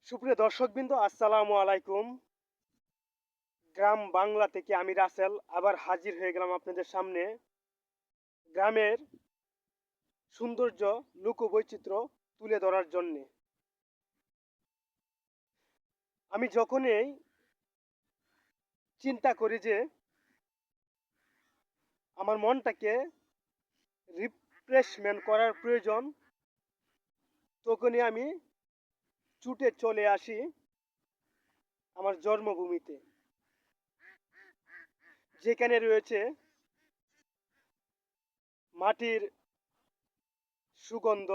সুপ্রিয় দর্শকবৃন্দ, আসসালামু আলাইকুম। গ্রাম বাংলা থেকে আমি রাসেল আবার হাজির হয়ে গেলাম আপনাদের সামনে গ্রামের সৌন্দর্য, লোকবৈচিত্র্য তুলে ধরার জন্যে। আমি যখনই চিন্তা করি যে আমার মনটাকে রিফ্রেশমেন্ট করার প্রয়োজন, তখনই আমি ছুটে চলে আসি আমার জন্মভূমিতে, যেখানে রয়েছে মাটির সুগন্ধ,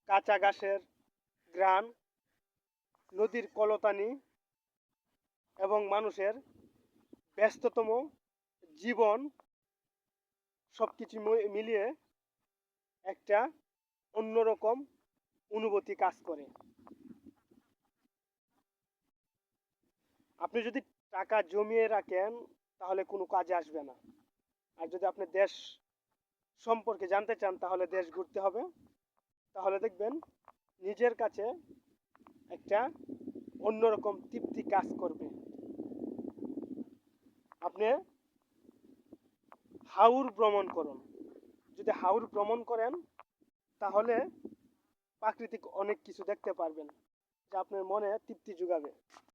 কাঁচা ঘাসের ঘ্রাণ, নদীর কলতানি এবং মানুষের ব্যস্ততম জীবন, সবকিছু মিলিয়ে একটা অন্যরকম অনুভূতি কাজ করে। আপনি যদি টাকা জমিয়ে রাখেন তাহলে কোনো কাজে আসবে না। আর যদি আপনি দেশ সম্পর্কে জানতে চান তাহলে দেশ ঘুরতে হবে। তাহলে দেখবেন নিজের কাছে একটা অন্যরকম তৃপ্তি কাজ করবে। আপনি হাওর ভ্রমণ করুন। যদি হাওর ভ্রমণ করেন তাহলে প্রাকৃতিক অনেক কিছু দেখতে পারবেন, যা আপনার মনে তৃপ্তি যোগাবে।